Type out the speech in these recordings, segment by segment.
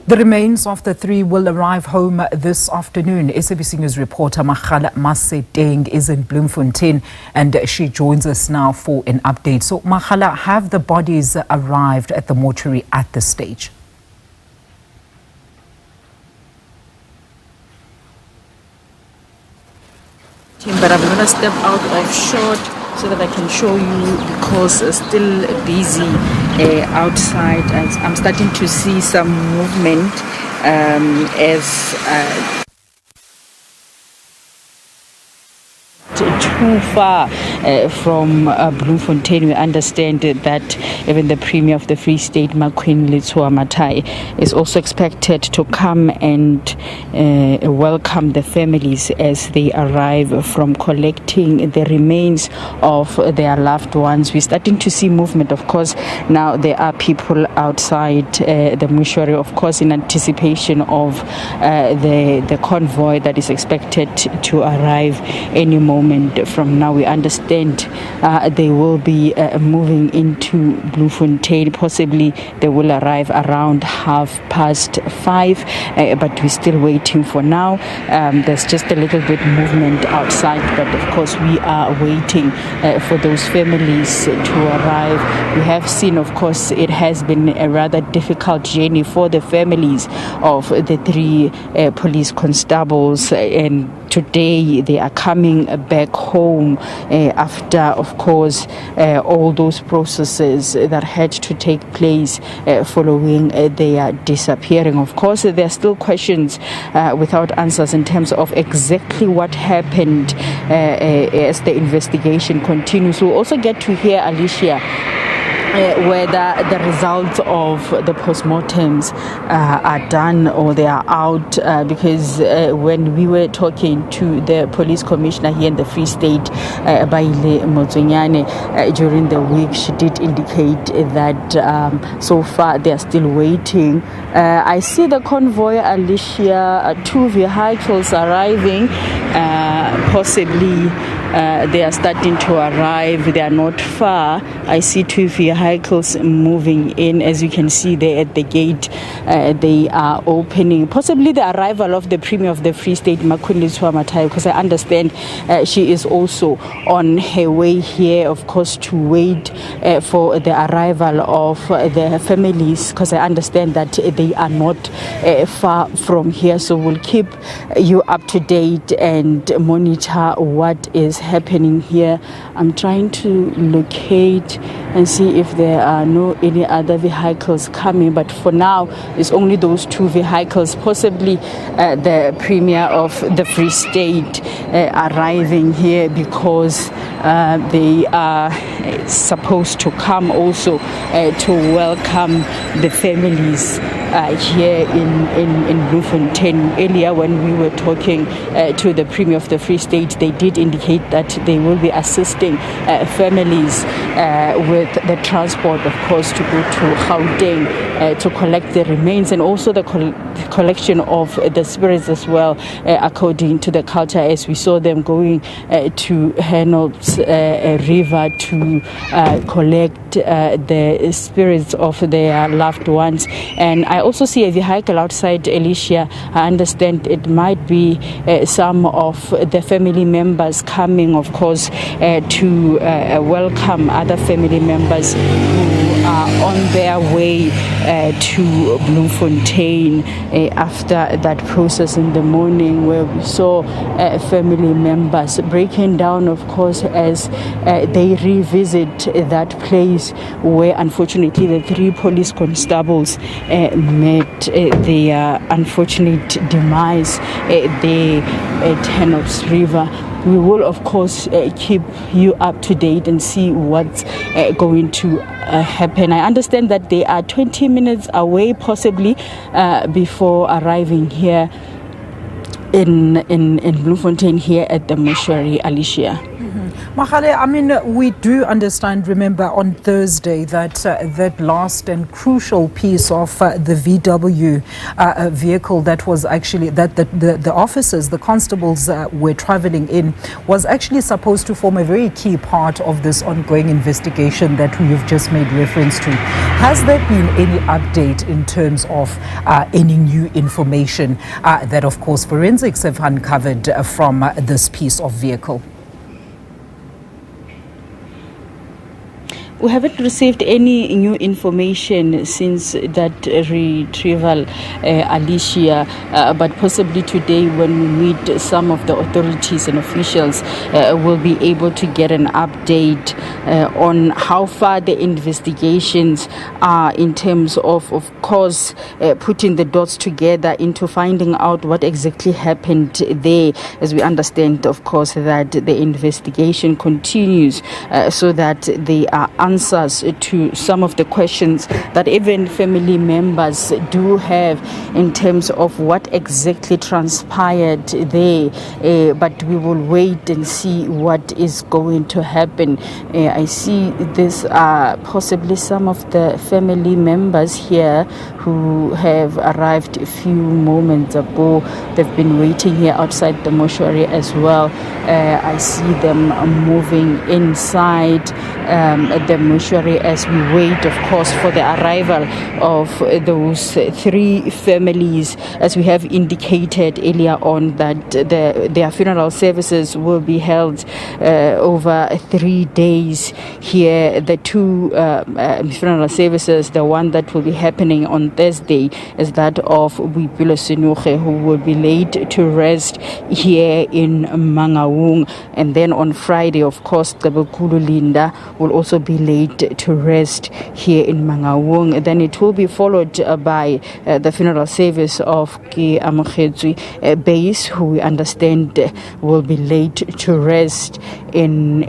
The remains of the three will arrive home this afternoon. SABC News reporter Makgala Masiteng is in Bloemfontein and she joins us now for an update. So Makgala, have the bodies arrived at the mortuary at this stage? But I'm going to step out of shot so that I can show you, because it's still busy outside. I'm starting to see some movement as too far from Bloemfontein. We understand that even the Premier of the Free State, Makgala, is also expected to come and welcome the families as they arrive from collecting the remains of their loved ones. We're starting to see movement. Of course, now there are people outside the mortuary, of course, in anticipation of the convoy that is expected to arrive any moment from now. We understand they will be moving into Bloemfontein. Possibly they will arrive around 5:30, but we're still waiting for now. There's just a little bit movement outside, but of course we are waiting for those families to arrive. We have seen, of course, it has been a rather difficult journey for the families of the three police constables, and today they are coming back home after, of course, all those processes that had to take place following their disappearing. Of course, there are still questions without answers in terms of exactly what happened as the investigation continues. We'll also get to hear, Alicia, whether the results of the postmortems are done or they are out, because when we were talking to the police commissioner here in the Free State, Baile Motsonyane, during the week, she did indicate that so far they are still waiting. I see the convoy, Alicia, 2 vehicles arriving, possibly they are starting to arrive. They are not far. I see 2 vehicles moving in. As you can see there at the gate, they are opening. Possibly the arrival of the Premier of the Free State, Makgala, because I understand she is also on her way here, of course, to wait for the arrival of the families, because I understand that they are not far from here. So we'll keep you up to date and monitor what is happening here. I'm trying to locate and see if there are any other vehicles coming, but for now it's only those 2 vehicles, possibly the Premier of the Free State arriving here, because they are supposed to come also to welcome the families here in Bloemfontein. Earlier when we were talking to the Premier of the Free State, they did indicate that they will be assisting families with the transport, of course, to go to Gauteng to collect the remains, and also the collection of the spirits as well, according to the culture, as we saw them going to Henop's river to collect the spirits of their loved ones. And I also see a vehicle outside, Alicia. I understand it might be some of the family members coming, of course, to welcome other family members who are on their way to Bloemfontein after that process in the morning, where we saw family members breaking down, of course, as they revisit that place where unfortunately the 3 police constables met their unfortunate demise there at Henop's River. We will, of course, keep you up to date and see what's going to happen. I understand that they are 20 minutes away, possibly, before arriving here in Bloemfontein, here at the mortuary, Alicia. Makgala, I mean, we do understand, remember, on Thursday that that last and crucial piece of the VW vehicle that was actually, that the officers, the constables were traveling in, was actually supposed to form a very key part of this ongoing investigation that you've just made reference to. Has there been any update in terms of any new information that, of course, forensics have uncovered from this piece of vehicle? We haven't received any new information since that retrieval, Alicia, but possibly today when we meet some of the authorities and officials, we'll be able to get an update on how far the investigations are in terms of course, putting the dots together into finding out what exactly happened there, as we understand, of course, that the investigation continues so that they are answers to some of the questions that even family members do have in terms of what exactly transpired there. But we will wait and see what is going to happen. I see this possibly some of the family members here who have arrived a few moments ago. They've been waiting here outside the mortuary as well. I see them moving inside the mortuary as we wait, of course, for the arrival of those three families, as we have indicated earlier on that their funeral services will be held over 3 days here. The two funeral services, the one that will be happening on Thursday is that of Boipelo Senugge, who will be laid to rest here in Mangaung, and then on Friday, of course, Tabakulu Linda will also be laid to rest here in Mangaung. Then it will be followed by the funeral service of Ki Amogetswe Base, who we understand will be laid to rest in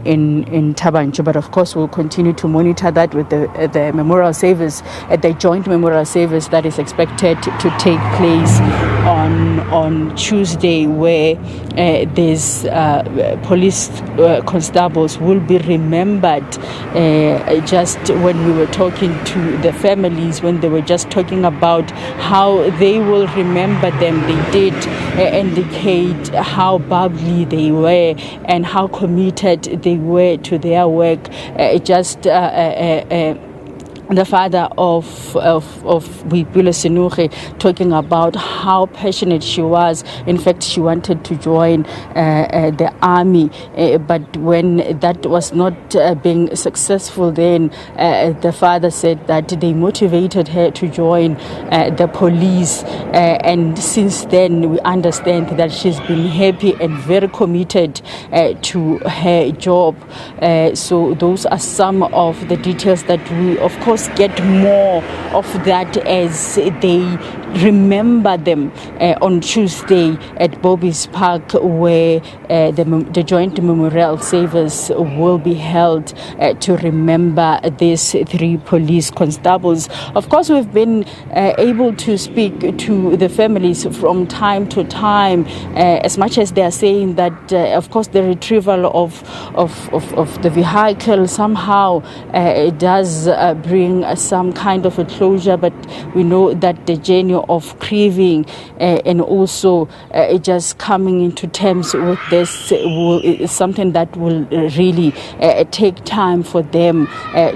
Tabancho. But of course, we'll continue to monitor that with the memorial service, the joint memorial service that is expected to take place on Tuesday, where these police constables will be remembered. Just when we were talking to the families, when they were just talking about how they will remember them, they did indicate how bubbly they were and how committed they were to their work. The father of Boipelo Senugge talking about how passionate she was. In fact, she wanted to join the army, but when that was not being successful, then the father said that they motivated her to join the police, and since then we understand that she's been happy and very committed to her job. So those are some of the details that we, of course, get more of that as they remember them on Tuesday at Bobby's Park, where the joint memorial service will be held to remember these three police constables. Of course, we've been able to speak to the families from time to time, as much as they are saying that, of course, the retrieval of the vehicle somehow does bring some kind of a closure, but we know that the journey of grieving and also just coming into terms with this is something that will really take time for them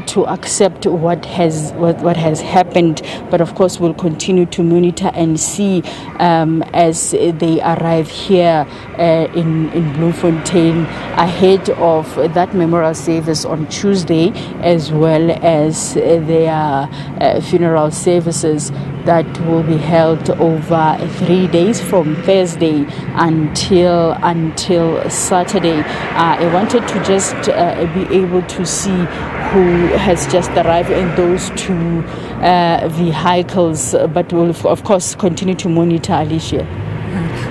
to accept what has happened. But of course, we'll continue to monitor and see as they arrive here in Bloemfontein ahead of that memorial service on Tuesday, as well as their funeral services that will be held over 3 days from Thursday until Saturday. I wanted to just be able to see who has just arrived in those two vehicles, but we'll of course continue to monitor, Alicia.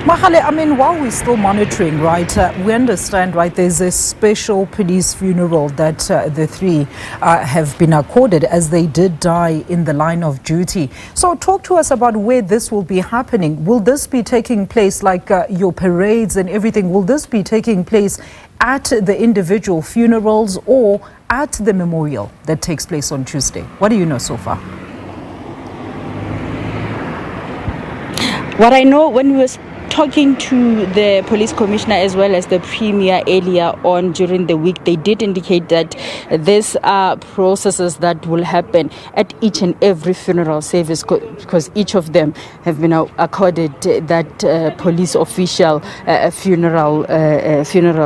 Makgala, I mean, while we're still monitoring, right, we understand, right, there's a special police funeral that the three have been accorded as they did die in the line of duty. So talk to us about where this will be happening. Will this be taking place like your parades and everything? Will this be taking place at the individual funerals or at the memorial that takes place on Tuesday? What do you know so far? What I know, when we were talking to the police commissioner as well as the premier earlier on during the week, they did indicate that these are processes that will happen at each and every funeral service, because each of them have been accorded that police official funeral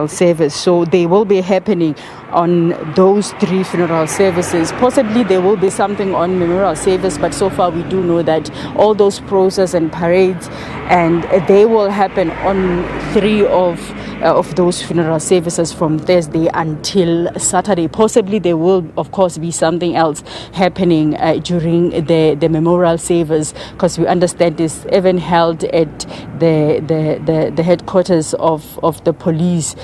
service. So they will be happening on those three funeral services. Possibly there will be something on memorial service, but so far we do know that all those processes and parades, and they will happen on three of those funeral services from Thursday until Saturday. Possibly there will, of course, be something else happening during the memorial service, because we understand this even held at the headquarters of the police,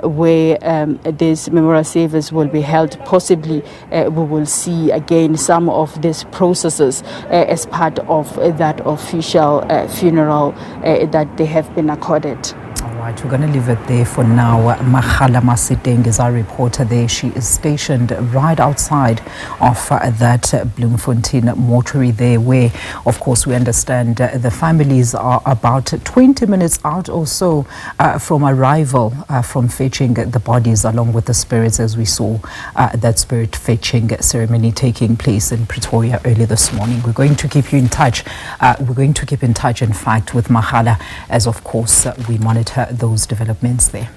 where this memorial service will be held. Possibly we will see again some of these processes as part of that official funeral that they have been accorded. All right, we're going to leave it there for now. Makgala Masiteng is our reporter there. She is stationed right outside of that Bloemfontein mortuary there, where, of course, we understand the families are about 20 minutes out or so from arrival, from fetching the bodies along with the spirits, as we saw that spirit fetching ceremony taking place in Pretoria early this morning. We're going to keep you in touch. We're going to keep in touch, in fact, with Makgala, as, of course, we monitor those developments there.